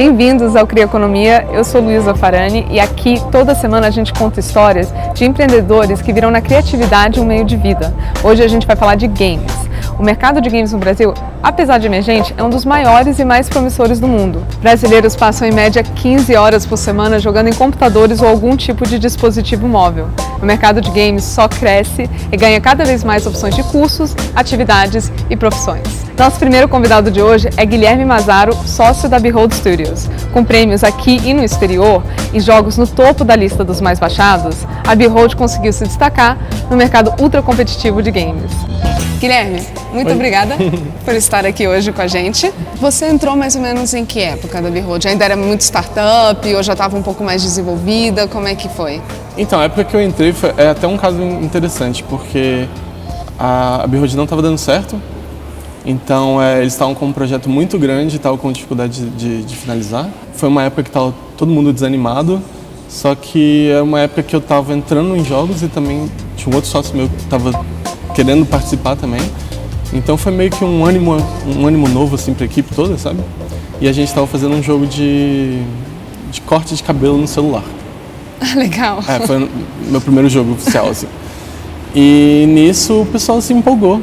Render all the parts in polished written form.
Bem-vindos ao Cria Economia, eu sou Luísa Farani e aqui toda semana a gente conta histórias de empreendedores que viram na criatividade um meio de vida. Hoje a gente vai falar de games. O mercado de games no Brasil, apesar de emergente, é um dos maiores e mais promissores do mundo. Brasileiros passam em média 15 horas por semana jogando em computadores ou algum tipo de dispositivo móvel. O mercado de games só cresce e ganha cada vez mais opções de cursos, atividades e profissões. Nosso primeiro convidado de hoje é Guilherme Mazzaro, sócio da Behold Studios. Com prêmios aqui e no exterior e jogos no topo da lista dos mais baixados, a Behold conseguiu se destacar no mercado ultra competitivo de games. Guilherme, muito obrigada por estar aqui hoje com a gente. Você entrou mais ou menos em que época da Behold? Ainda era muito startup ou já estava um pouco mais desenvolvida? Como é que foi? Então, a época que eu entrei é até um caso interessante, porque a Behold não estava dando certo. Então, eles estavam com um projeto muito grande e estavam com dificuldade de finalizar. Foi uma época que estava todo mundo desanimado, só que é uma época que eu estava entrando em jogos e também tinha um outro sócio meu que estava querendo participar também. Então foi meio que um ânimo novo assim para a equipe toda, sabe? E a gente estava fazendo um jogo de corte de cabelo no celular. Legal. Foi meu primeiro jogo oficial, assim. E nisso o pessoal se empolgou.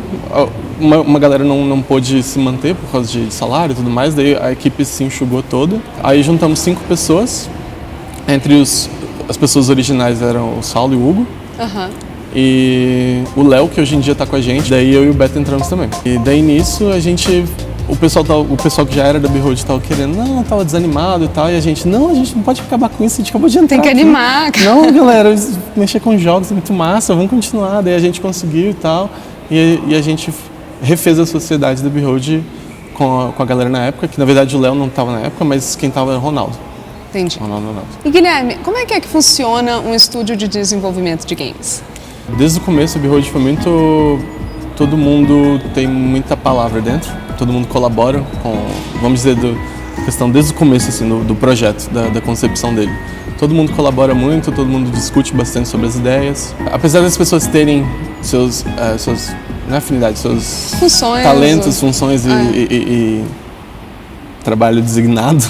Uma galera não pôde se manter por causa de salário e tudo mais, daí a equipe se enxugou toda. Aí juntamos 5 pessoas, entre as pessoas originais eram o Saulo e o Hugo. E o Léo, que hoje em dia está com a gente, daí eu e o Beto entramos também. E daí nisso o pessoal que já era da Behold estava querendo, estava desanimado e tal, e a gente não pode acabar com isso, a gente acabou de entrar. Tem que animar, cara. Não, galera, mexer com jogos é muito massa, vamos continuar. Daí a gente conseguiu e tal, e a gente refez a sociedade da Behold com a galera na época, que na verdade o Léo não estava na época, mas quem estava era o Ronaldo. Entendi. Ronaldo. E Guilherme, como é que funciona um estúdio de desenvolvimento de games? Desde o começo a Behold foi muito... Todo mundo tem muita palavra dentro, todo mundo colabora com, vamos dizer, questão desde o começo assim, do projeto, da concepção dele. Todo mundo colabora muito, todo mundo discute bastante sobre as ideias. Apesar das pessoas terem suas afinidades, seus funções, talentos, funções e trabalho designado,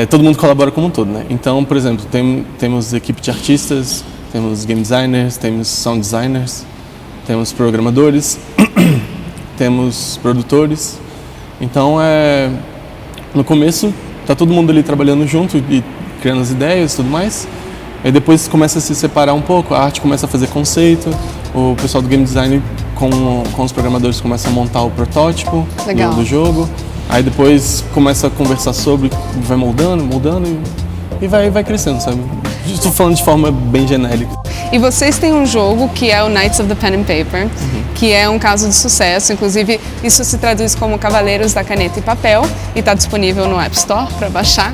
todo mundo colabora como um todo, né? Então, por exemplo, temos equipe de artistas, temos game designers, temos sound designers, temos programadores, temos produtores. Então, no começo, tá todo mundo ali trabalhando junto e criando as ideias e tudo mais. Aí depois começa a se separar um pouco, a arte começa a fazer conceito, o pessoal do game design com os programadores começa a montar o protótipo do jogo. Aí depois começa a conversar sobre, vai moldando e vai crescendo, sabe? Estou falando de forma bem genérica. E vocês têm um jogo que é o Knights of the Pen and Paper, que é um caso de sucesso. Inclusive, isso se traduz como Cavaleiros da Caneta e Papel e está disponível no App Store para baixar.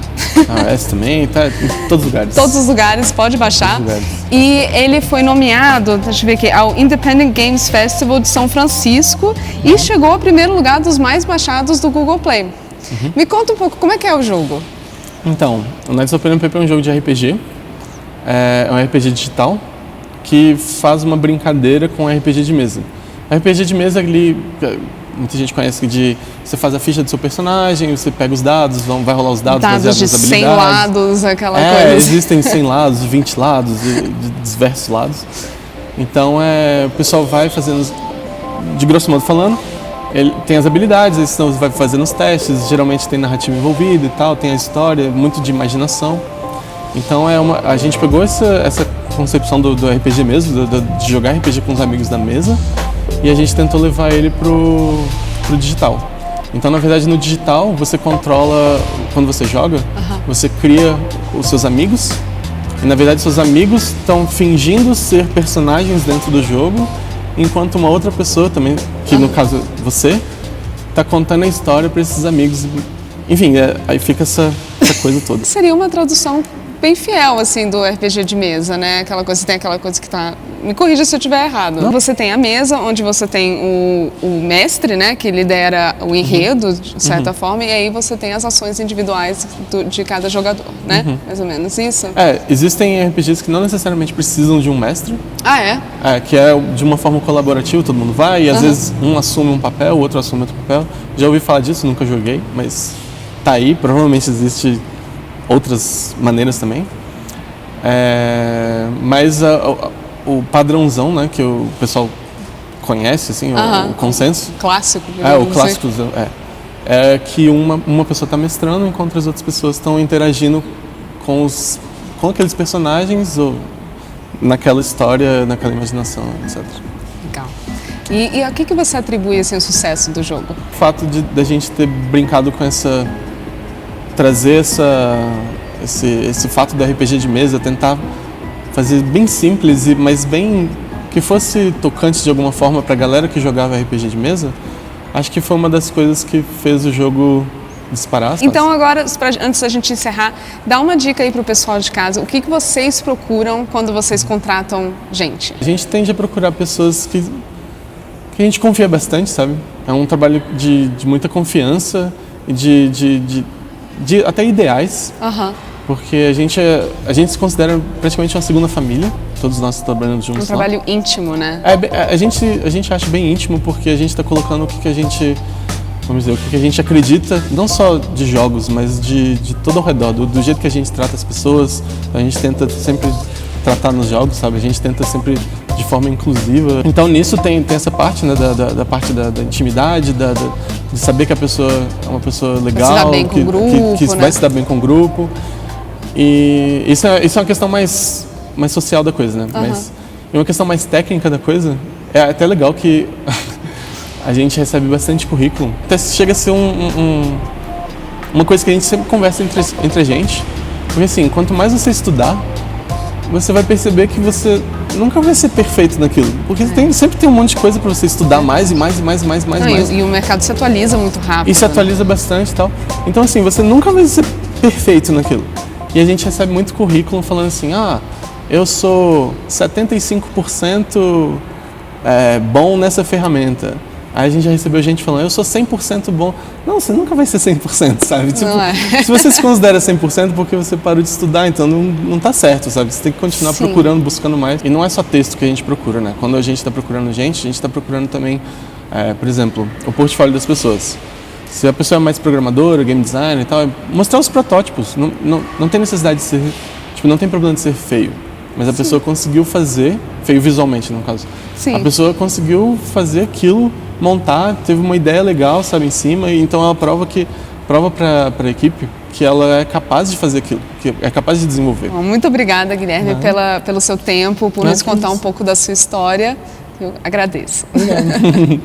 Esse também está em todos os lugares. Todos os lugares, pode baixar. Lugares. E ele foi nomeado, deixa eu ver aqui, ao Independent Games Festival de São Francisco e chegou ao primeiro lugar dos mais baixados do Google Play. Me conta um pouco, como é que é o jogo? Então, o Knights of the Pen and Paper é um jogo de RPG. É um RPG digital que faz uma brincadeira com RPG de mesa. RPG de mesa, muita gente conhece você faz a ficha do seu personagem, você pega os dados, vai rolar os dados baseados nas habilidades. 100 lados, aquela coisa. Existem 100 lados, 20 lados, de diversos lados. Então, o pessoal vai fazendo, de grosso modo falando, ele tem as habilidades, então vai fazendo os testes, geralmente tem narrativa envolvida e tal, tem a história, muito de imaginação. Então, a gente pegou essa concepção do RPG mesmo, de jogar RPG com os amigos da mesa, e a gente tentou levar ele pro digital. Então, na verdade, no digital, você controla, quando você joga, você cria os seus amigos, e na verdade, seus amigos estão fingindo ser personagens dentro do jogo, enquanto uma outra pessoa também, que no caso você, está contando a história para esses amigos. Enfim, aí fica essa coisa toda. Seria uma tradução bem fiel, assim, do RPG de mesa, né? Aquela coisa, tem aquela coisa que tá... Me corrija se eu estiver errado. Não. Você tem a mesa, onde você tem o mestre, né? Que lidera o enredo, de certa forma, e aí você tem as ações individuais de cada jogador, né? Mais ou menos isso? Existem RPGs que não necessariamente precisam de um mestre. Ah, é? Que é de uma forma colaborativa, todo mundo vai, e às vezes um assume um papel, o outro assume outro papel. Já ouvi falar disso, nunca joguei, mas tá aí, provavelmente existe outras maneiras também. Mas o padrãozão, né, que o pessoal conhece, assim, o consenso. Clássico. O clássico é que uma pessoa está mestrando enquanto as outras pessoas estão interagindo com aqueles personagens ou naquela história, naquela imaginação, etc. Legal. E a que você atribui assim, o sucesso do jogo? O fato da gente ter brincado com trazer esse fato do RPG de mesa, tentar fazer bem simples, mas bem que fosse tocante de alguma forma para a galera que jogava RPG de mesa, acho que foi uma das coisas que fez o jogo disparar. Então agora, antes da gente encerrar, dá uma dica aí para o pessoal de casa. O que vocês procuram quando vocês contratam gente? A gente tende a procurar pessoas que a gente confia bastante, sabe? É um trabalho de muita confiança e de até ideais. Porque a gente se considera praticamente uma segunda família, todos nós trabalhando juntos. Um trabalho íntimo, né? A gente acha bem íntimo porque a gente está colocando o que a gente, vamos dizer, o que a gente acredita, não só de jogos, mas de todo ao redor, do jeito que a gente trata as pessoas. A gente tenta sempre tratar nos jogos, sabe? A gente tenta sempre de forma inclusiva. Então nisso tem essa parte, né, da parte da intimidade, de saber que a pessoa é uma pessoa legal, vai se dar bem com o grupo, que vai se dar bem com o grupo. E isso é uma questão mais social da coisa, né? Mas uma questão mais técnica da coisa, é até legal que a gente recebe bastante currículo. Até chega a ser uma coisa que a gente sempre conversa entre a gente. Porque assim, quanto mais você estudar, você vai perceber que você nunca vai ser perfeito naquilo. Porque sempre tem um monte de coisa para você estudar mais e mais. E o mercado se atualiza muito rápido. E se atualiza bastante e tal. Então assim, você nunca vai ser perfeito naquilo. E a gente recebe muito currículo falando assim, eu sou 75% bom nessa ferramenta. Aí a gente já recebeu gente falando, eu sou 100% bom. Não, você nunca vai ser 100%, sabe? Tipo, se você se considera 100% porque você parou de estudar, então não tá certo, sabe? Você tem que continuar procurando, buscando mais. E não é só texto que a gente procura, né? Quando a gente está procurando gente, a gente está procurando também, por exemplo, o portfólio das pessoas. Se a pessoa é mais programadora, game designer e tal, mostrar os protótipos. Não tem necessidade de ser, não tem problema de ser feio. Mas a pessoa conseguiu fazer, feio visualmente no caso. Sim. A pessoa conseguiu fazer aquilo, montar, teve uma ideia legal, sabe, em cima, e então ela prova para a equipe que ela é capaz de fazer aquilo, que é capaz de desenvolver. Muito obrigada, Guilherme, pelo seu tempo, por nos contar um pouco da sua história. Eu agradeço. Obrigado.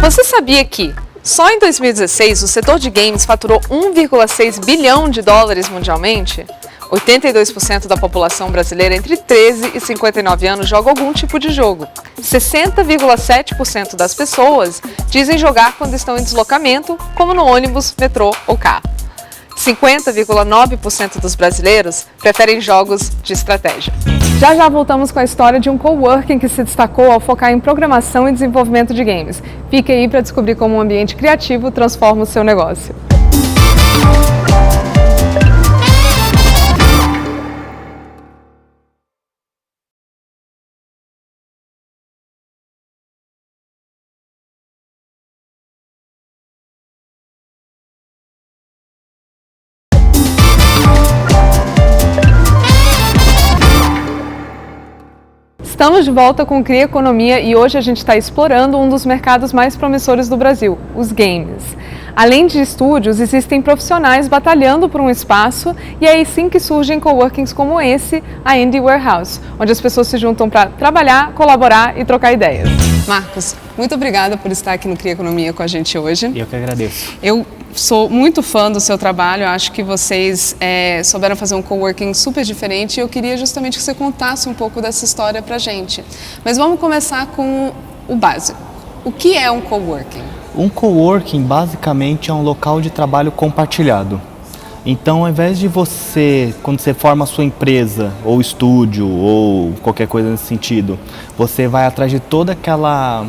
Você sabia que só em 2016 o setor de games faturou 1,6 bilhão de dólares mundialmente? 82% da população brasileira entre 13 e 59 anos joga algum tipo de jogo. 60,7% das pessoas dizem jogar quando estão em deslocamento, como no ônibus, metrô ou carro. 50,9% dos brasileiros preferem jogos de estratégia. Já voltamos com a história de um coworking que se destacou ao focar em programação e desenvolvimento de games. Fique aí para descobrir como um ambiente criativo transforma o seu negócio. Estamos de volta com o Cria Economia e hoje a gente está explorando um dos mercados mais promissores do Brasil, os games. Além de estúdios, existem profissionais batalhando por um espaço e é aí sim que surgem coworkings como esse, a Indie Warehouse, onde as pessoas se juntam para trabalhar, colaborar e trocar ideias. Marcos, muito obrigada por estar aqui no Cria Economia com a gente hoje. Eu que agradeço. Eu sou muito fã do seu trabalho, acho que vocês souberam fazer um coworking super diferente e eu queria justamente que você contasse um pouco dessa história pra gente. Mas vamos começar com o básico. O que é um coworking? Um coworking basicamente é um local de trabalho compartilhado. Então, ao invés de você, quando você forma a sua empresa, ou estúdio, ou qualquer coisa nesse sentido, você vai atrás de toda aquela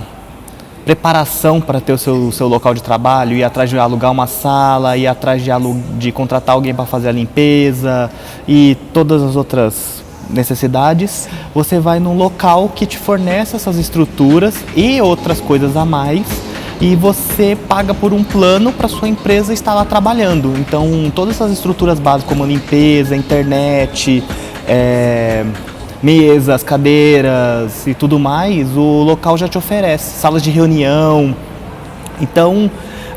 preparação para ter o seu local de trabalho, ir atrás de alugar uma sala, ir atrás de contratar alguém para fazer a limpeza e todas as outras necessidades, você vai num local que te fornece essas estruturas e outras coisas a mais e você paga por um plano para sua empresa estar lá trabalhando. Então, todas essas estruturas básicas, como limpeza, internet, mesas, cadeiras e tudo mais, o local já te oferece, salas de reunião. Então,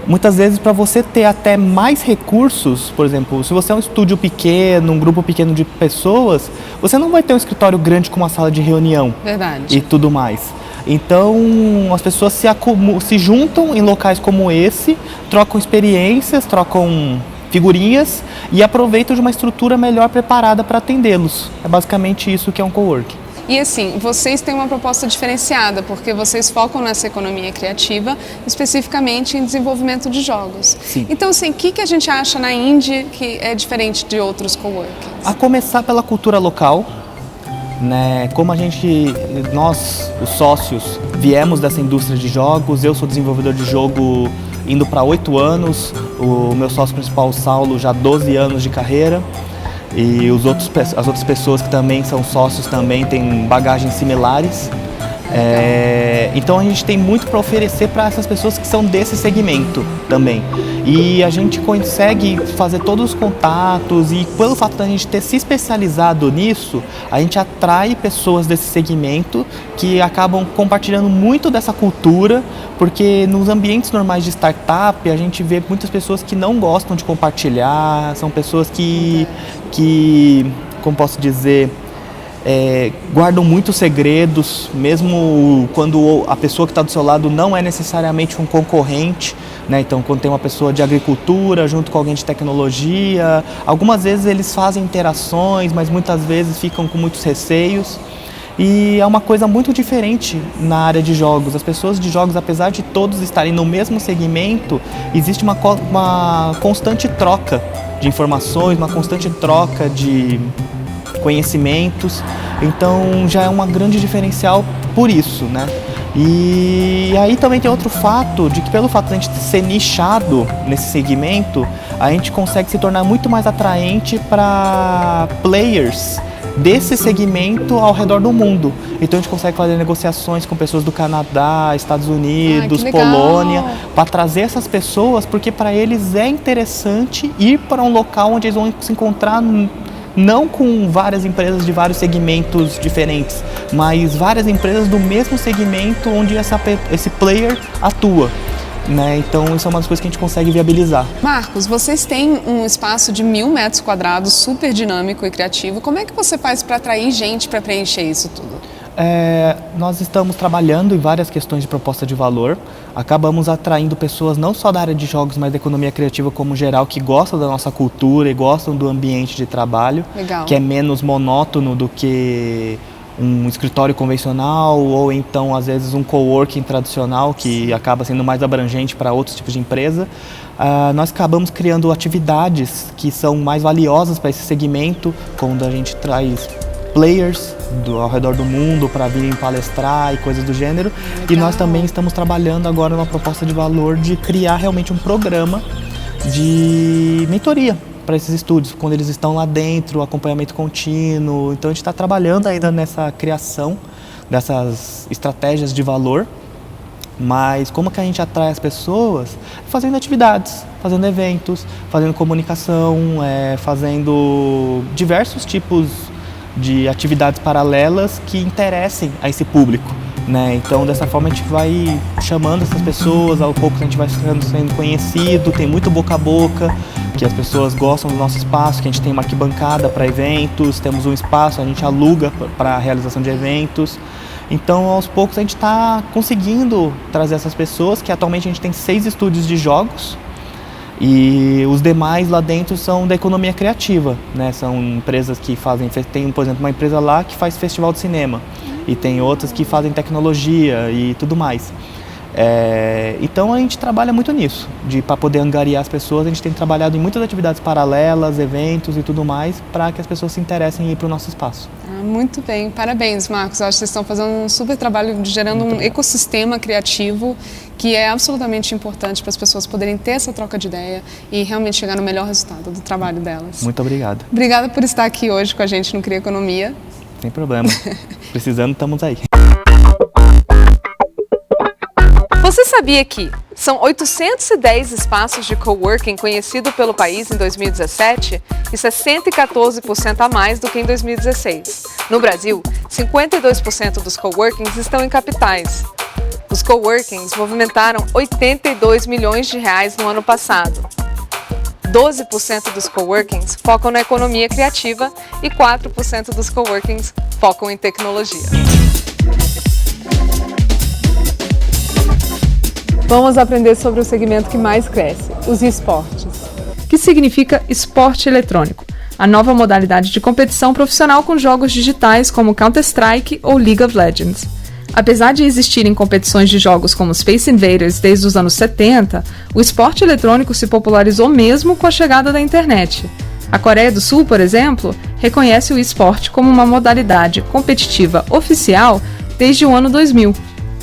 muitas vezes, para você ter até mais recursos, por exemplo, se você é um estúdio pequeno, um grupo pequeno de pessoas, você não vai ter um escritório grande com uma sala de reunião. Verdade. E tudo mais. Então, as pessoas se juntam em locais como esse, trocam experiências, trocam figurinhas e aproveitam de uma estrutura melhor preparada para atendê-los. É basicamente isso que é um coworking. E assim, vocês têm uma proposta diferenciada, porque vocês focam nessa economia criativa, especificamente em desenvolvimento de jogos. Sim. Então, assim, o que a gente acha na Índia que é diferente de outros coworkings? A começar pela cultura local, né? Como nós, os sócios, viemos dessa indústria de jogos, eu sou desenvolvedor de jogo indo para 8 anos, o meu sócio principal, o Saulo, já 12 anos de carreira. E as outras pessoas que também são sócios também têm bagagens similares. Então a gente tem muito para oferecer para essas pessoas que são desse segmento também. E a gente consegue fazer todos os contatos e pelo fato da gente ter se especializado nisso, a gente atrai pessoas desse segmento que acabam compartilhando muito dessa cultura, porque nos ambientes normais de startup a gente vê muitas pessoas que não gostam de compartilhar, são pessoas que como posso dizer, guardam muitos segredos, mesmo quando a pessoa que está do seu lado não é necessariamente um concorrente, né? Então, quando tem uma pessoa de agricultura junto com alguém de tecnologia, algumas vezes eles fazem interações, mas muitas vezes ficam com muitos receios. E é uma coisa muito diferente na área de jogos. As pessoas de jogos, apesar de todos estarem no mesmo segmento, existe uma constante troca de informações, uma constante troca de conhecimentos, então já é uma grande diferencial por isso, né? E aí também tem outro fato, de que pelo fato de a gente ser nichado nesse segmento, a gente consegue se tornar muito mais atraente para players desse segmento ao redor do mundo. Então a gente consegue fazer negociações com pessoas do Canadá, Estados Unidos, Polônia, para trazer essas pessoas, porque para eles é interessante ir para um local onde eles vão se encontrar não com várias empresas de vários segmentos diferentes, mas várias empresas do mesmo segmento onde esse player atua. Né? Então isso é uma das coisas que a gente consegue viabilizar. Marcos, vocês têm um espaço de 1.000 metros quadrados, super dinâmico e criativo. Como é que você faz para atrair gente para preencher isso tudo? Nós estamos trabalhando em várias questões de proposta de valor. Acabamos atraindo pessoas não só da área de jogos, mas da economia criativa como geral, que gostam da nossa cultura e gostam do ambiente de trabalho. Legal. Que é menos monótono do que um escritório convencional ou então às vezes um coworking tradicional, que acaba sendo mais abrangente para outros tipos de empresa. Nós acabamos criando atividades que são mais valiosas para esse segmento, quando a gente traz players ao redor do mundo para virem palestrar e coisas do gênero. Legal. E nós também estamos trabalhando agora numa proposta de valor de criar realmente um programa de mentoria para esses estúdios, quando eles estão lá dentro, acompanhamento contínuo. Então a gente está trabalhando ainda nessa criação dessas estratégias de valor, mas como que a gente atrai as pessoas? Fazendo atividades, fazendo eventos, fazendo comunicação, fazendo diversos tipos de atividades paralelas que interessem a esse público, né? Então dessa forma a gente vai chamando essas pessoas, ao pouco a gente vai sendo conhecido, tem muito boca a boca, que as pessoas gostam do nosso espaço, que a gente tem uma arquibancada para eventos, temos um espaço, a gente aluga para a realização de eventos. Então aos poucos a gente está conseguindo trazer essas pessoas, que atualmente a gente tem 6 estúdios de jogos, e os demais lá dentro são da economia criativa, né? São empresas que fazem, tem por exemplo uma empresa lá que faz festival de cinema e tem outras que fazem tecnologia e tudo mais. Então a gente trabalha muito nisso, para poder angariar as pessoas. A gente tem trabalhado em muitas atividades paralelas, eventos e tudo mais, para que as pessoas se interessem em ir para o nosso espaço. Muito bem, parabéns, Marcos. Eu acho que vocês estão fazendo um super trabalho gerando um ecossistema criativo que é absolutamente importante para as pessoas poderem ter essa troca de ideia e realmente chegar no melhor resultado do trabalho delas. Muito obrigado. Obrigada por estar aqui hoje com a gente no Cria Economia. Sem problema. Precisando, estamos aí. Você sabia que São 810 espaços de coworking conhecidos pelo país em 2017, isso é 114% a mais do que em 2016. No Brasil, 52% dos coworkings estão em capitais. Os coworkings movimentaram 82 milhões de reais no ano passado. 12% dos coworkings focam na economia criativa e 4% dos coworkings focam em tecnologia. Vamos aprender sobre o segmento que mais cresce, os esportes. Que significa esporte eletrônico, a nova modalidade de competição profissional com jogos digitais como Counter-Strike ou League of Legends. Apesar de existirem competições de jogos como Space Invaders desde os anos 70, o esporte eletrônico se popularizou mesmo com a chegada da internet. A Coreia do Sul, por exemplo, reconhece o esporte como uma modalidade competitiva oficial desde o ano 2000.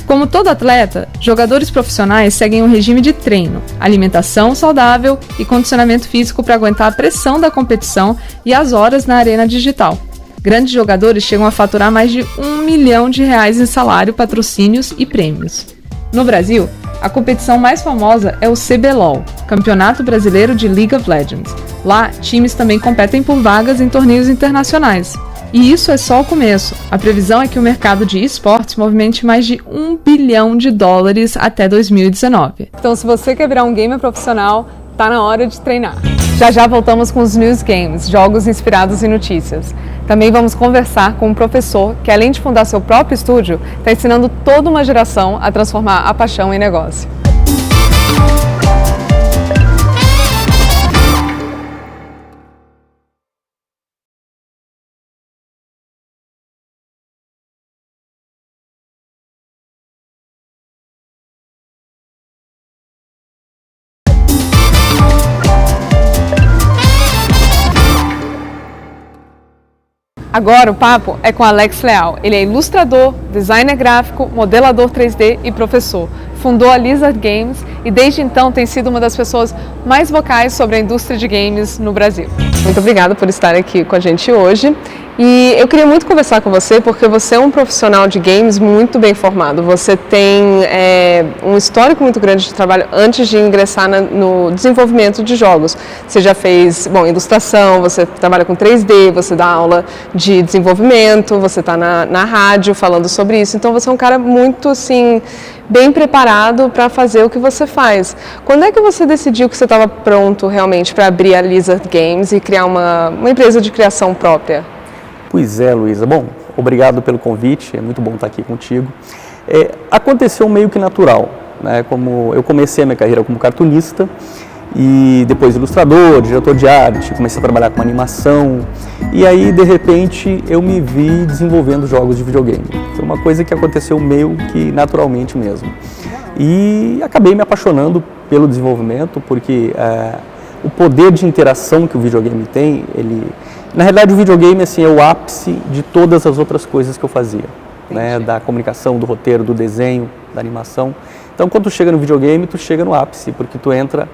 Como todo atleta, jogadores profissionais seguem um regime de treino, alimentação saudável e condicionamento físico para aguentar a pressão da competição e as horas na arena digital. Grandes jogadores chegam a faturar mais de R$1 milhão em salário, patrocínios e prêmios. No Brasil, a competição mais famosa é o CBLOL, Campeonato Brasileiro de League of Legends. Lá, times também competem por vagas em torneios internacionais. E isso é só o começo. A previsão é que o mercado de esportes movimente mais de US$1 bilhão até 2019. Então, se você quer virar um gamer profissional, tá na hora de treinar. Já já voltamos com os News Games, jogos inspirados em notícias. Também vamos conversar com um professor que, além de fundar seu próprio estúdio, está ensinando toda uma geração a transformar a paixão em negócio. Agora o papo é com Alex Leal. Ele é ilustrador, designer gráfico, modelador 3D e professor. Fundou a Lizard Games e desde então tem sido uma das pessoas mais vocais sobre a indústria de games no Brasil. Muito obrigada por estar aqui com a gente hoje. E eu queria muito conversar com você porque você é um profissional de games muito bem formado. Você tem um histórico muito grande de trabalho antes de ingressar no desenvolvimento de jogos. Você já fez ilustração, você trabalha com 3D, você dá aula de desenvolvimento, você está na rádio falando sobre isso. Então você é um cara muito assim, bem preparado para fazer o que você faz. Quando é que você decidiu que você estava pronto realmente para abrir a Lizard Games e criar uma empresa de criação própria? Pois é, Luísa. Bom, obrigado pelo convite, é muito bom estar aqui contigo. Aconteceu meio que natural, né? Como eu comecei a minha carreira como cartunista e depois ilustrador, diretor de arte, comecei a trabalhar com animação e aí, de repente, eu me vi desenvolvendo jogos de videogame. Foi uma coisa que aconteceu meio que naturalmente mesmo. E acabei me apaixonando pelo desenvolvimento porque o poder de interação que o videogame tem, na realidade, o videogame é o ápice de todas as outras coisas que eu fazia, né? Da comunicação, do roteiro, do desenho, da animação. Então, quando tu chega no videogame, tu chega no ápice, porque tu entra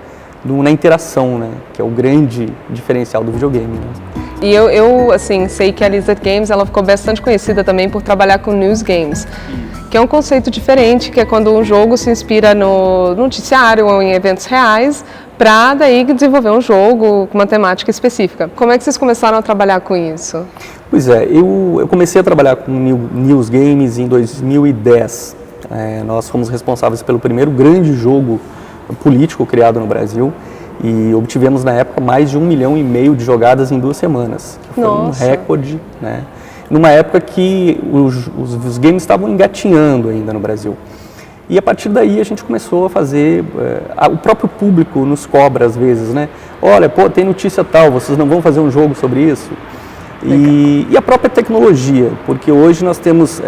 na interação, né? Que é o grande diferencial do videogame. Né? E eu sei que a Lizard Games ela ficou bastante conhecida também por trabalhar com news games, que é um conceito diferente, que é quando um jogo se inspira no noticiário ou em eventos reais, para daí desenvolver um jogo com uma temática específica. Como é que vocês começaram a trabalhar com isso? Pois é, eu comecei a trabalhar com news games em 2010. Nós fomos responsáveis pelo primeiro grande jogo político criado no Brasil e obtivemos na época mais de 1,5 milhão de jogadas em 2 semanas. Foi um recorde, né? Numa época que os games estavam engatinhando ainda no Brasil. E a partir daí a gente começou a fazer, o próprio público nos cobra às vezes, né? Olha, tem notícia tal, vocês não vão fazer um jogo sobre isso? E a própria tecnologia, porque hoje nós temos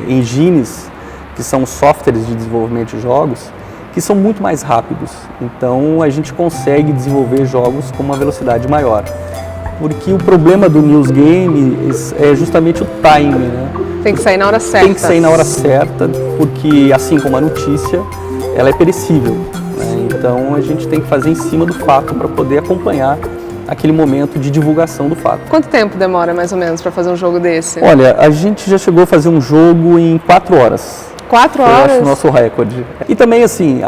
engines, que são softwares de desenvolvimento de jogos, que são muito mais rápidos. Então a gente consegue desenvolver jogos com uma velocidade maior. Porque o problema do news game é justamente o timing, né? Tem que sair na hora certa. Tem que sair na hora certa, porque assim como a notícia, ela é perecível, né? Então a gente tem que fazer em cima do fato para poder acompanhar aquele momento de divulgação do fato. Quanto tempo demora mais ou menos para fazer um jogo desse? Olha, a gente já chegou a fazer um jogo em 4 horas. 4 Eu horas? acho o nosso recorde. E também, assim,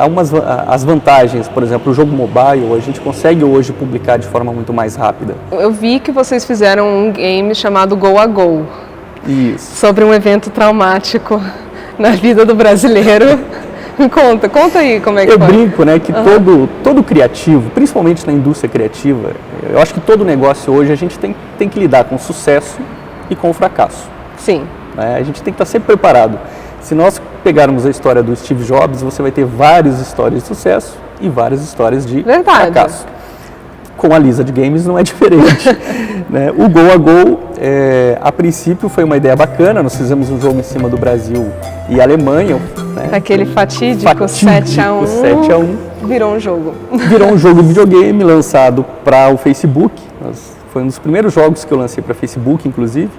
as vantagens, por exemplo, o jogo mobile, a gente consegue hoje publicar de forma muito mais rápida. Eu vi que vocês fizeram um game chamado Go a Go, Isso. sobre um evento traumático na vida do brasileiro. Conta aí como é que Eu foi. brinco, né, que todo criativo, principalmente na indústria criativa, eu acho que todo negócio hoje a gente tem que lidar com o sucesso e com o fracasso. Sim. Né? A gente tem que estar sempre preparado. Se nós pegarmos a história do Steve Jobs, você vai ter várias histórias de sucesso e várias histórias de fracasso. Com a Lisa de Games não é diferente. Né? O Go a Go, a princípio foi uma ideia bacana, nós fizemos um jogo em cima do Brasil e Alemanha. Né? Aquele fatídico 7-1 virou um jogo. Virou um jogo de videogame lançado para o Facebook. Foi um dos primeiros jogos que eu lancei para Facebook, inclusive.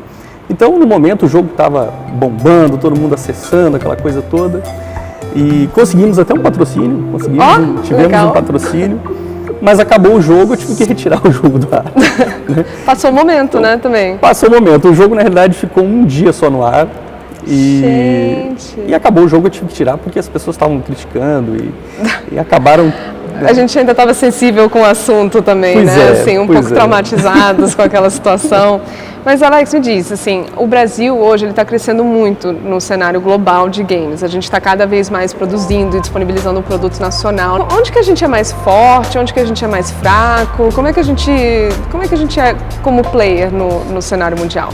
Então, no momento, o jogo estava bombando, todo mundo acessando, aquela coisa toda. E conseguimos até um patrocínio, tivemos um patrocínio. Mas acabou o jogo, eu tive que retirar o jogo do ar. Né? Passou o momento, né, também. Passou o momento. O jogo, na realidade, ficou um dia só no ar. E acabou o jogo, eu tive que tirar porque as pessoas estavam criticando e acabaram... A gente ainda estava sensível com o assunto também, pois né? É, assim, um pouco traumatizados com aquela situação. Mas, Alex, me diz, assim, o Brasil hoje está crescendo muito no cenário global de games. A gente está cada vez mais produzindo e disponibilizando um produto nacional. Onde que a gente é mais forte? Onde que a gente é mais fraco? Como é que a gente é como player no cenário mundial?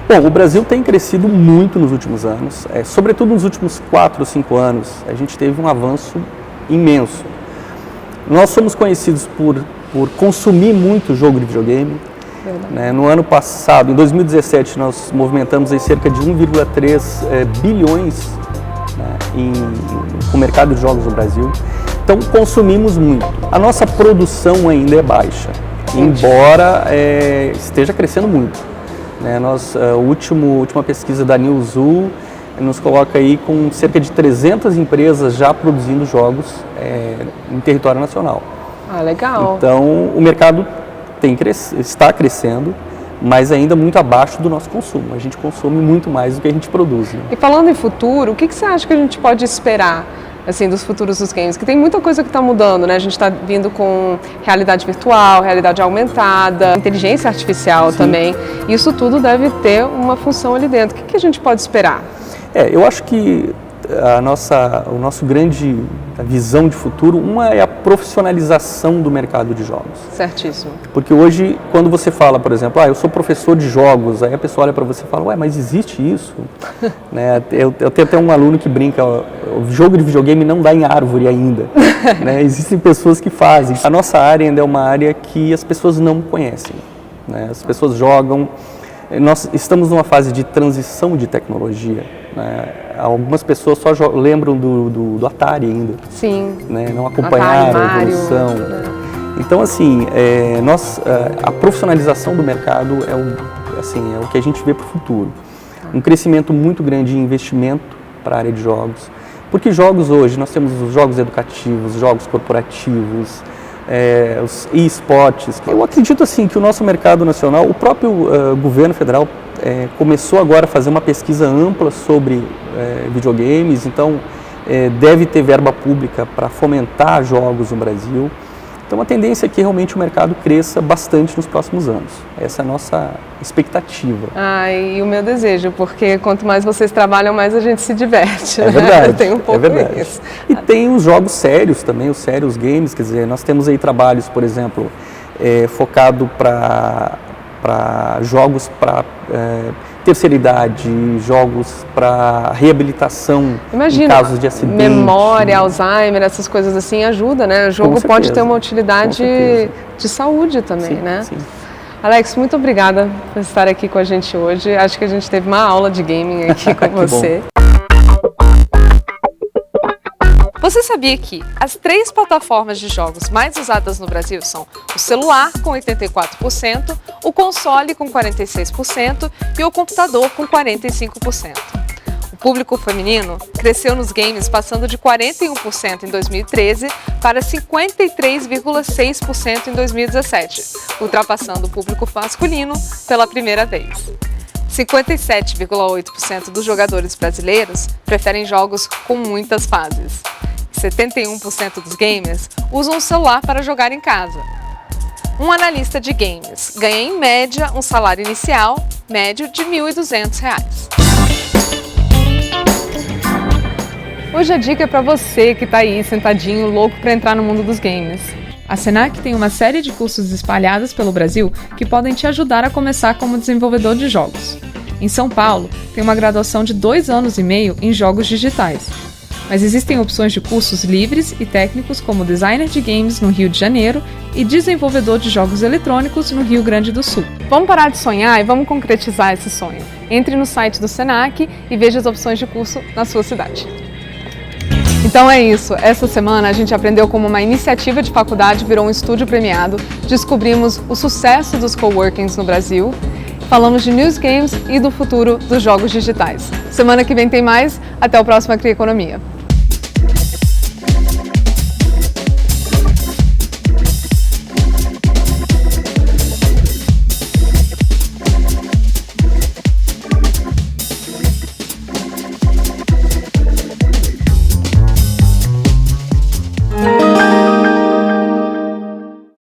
Bom, o Brasil tem crescido muito nos últimos anos. Sobretudo nos últimos 4 ou 5 anos, a gente teve um avanço imenso. Nós somos conhecidos por consumir muito jogo de videogame. Né? No ano passado, em 2017, nós movimentamos aí cerca de 1,3 bilhões, né, com o mercado de jogos no Brasil. Então, consumimos muito. A nossa produção ainda é baixa, embora esteja crescendo muito. Né? A última pesquisa da Newzoo nos coloca aí com cerca de 300 empresas já produzindo jogos em território nacional. Ah, legal. Então, o mercado está crescendo, mas ainda muito abaixo do nosso consumo. A gente consome muito mais do que a gente produz. Né? E falando em futuro, o que você acha que a gente pode esperar assim, dos futuros dos games? Que tem muita coisa que está mudando, né? A gente está vindo com realidade virtual, realidade aumentada, inteligência artificial também. Isso tudo deve ter uma função ali dentro. O que a gente pode esperar? Eu acho que a nossa grande visão de futuro, uma é a profissionalização do mercado de jogos. Certíssimo. Porque hoje, quando você fala, por exemplo, eu sou professor de jogos, aí a pessoa olha para você e fala, mas existe isso? Né? Eu tenho até um aluno que brinca, o jogo de videogame não dá em árvore ainda. Né? Existem pessoas que fazem. A nossa área ainda é uma área que as pessoas não conhecem. Né? As pessoas jogam. Nós estamos numa fase de transição de tecnologia. Né? Algumas pessoas só lembram do Atari ainda. Sim. Né? Não acompanharam a evolução. Então, assim, a profissionalização do mercado é o que a gente vê para o futuro. Um crescimento muito grande em investimento para a área de jogos. Porque jogos hoje, nós temos os jogos educativos, jogos corporativos, os e-sports. Eu acredito assim que o nosso mercado nacional, o próprio governo federal começou agora a fazer uma pesquisa ampla sobre videogames, então deve ter verba pública para fomentar jogos no Brasil. Então a tendência é que realmente o mercado cresça bastante nos próximos anos. Essa é a nossa expectativa. E o meu desejo, porque quanto mais vocês trabalham, mais a gente se diverte. É verdade. Tem um pouco isso. E tem os jogos sérios também, os sérios games, quer dizer, nós temos aí trabalhos, por exemplo, focado para jogos para terceira idade, jogos para reabilitação em casos de acidente. Memória, Alzheimer, essas coisas assim ajuda, né? O jogo pode ter uma utilidade de saúde também, né? Sim. Alex, muito obrigada por estar aqui com a gente hoje. Acho que a gente teve uma aula de gaming aqui com você. Você sabia que as 3 plataformas de jogos mais usadas no Brasil são o celular, com 84%, o console, com 46% e o computador, com 45%. O público feminino cresceu nos games passando de 41% em 2013 para 53,6% em 2017, ultrapassando o público masculino pela primeira vez. 57,8% dos jogadores brasileiros preferem jogos com muitas fases. 71% dos gamers usam o celular para jogar em casa. Um analista de games ganha, em média, um salário inicial médio de R$ 1.200. Hoje a dica é para você que está aí sentadinho, louco para entrar no mundo dos games. A Senac tem uma série de cursos espalhados pelo Brasil que podem te ajudar a começar como desenvolvedor de jogos. Em São Paulo, tem uma graduação de 2 anos e meio em jogos digitais. Mas existem opções de cursos livres e técnicos como designer de games no Rio de Janeiro e desenvolvedor de jogos eletrônicos no Rio Grande do Sul. Vamos parar de sonhar e vamos concretizar esse sonho. Entre no site do Senac e veja as opções de curso na sua cidade. Então é isso, essa semana a gente aprendeu como uma iniciativa de faculdade virou um estúdio premiado, descobrimos o sucesso dos coworkings no Brasil, falamos de news games e do futuro dos jogos digitais. Semana que vem tem mais, até o próximo Cria Economia.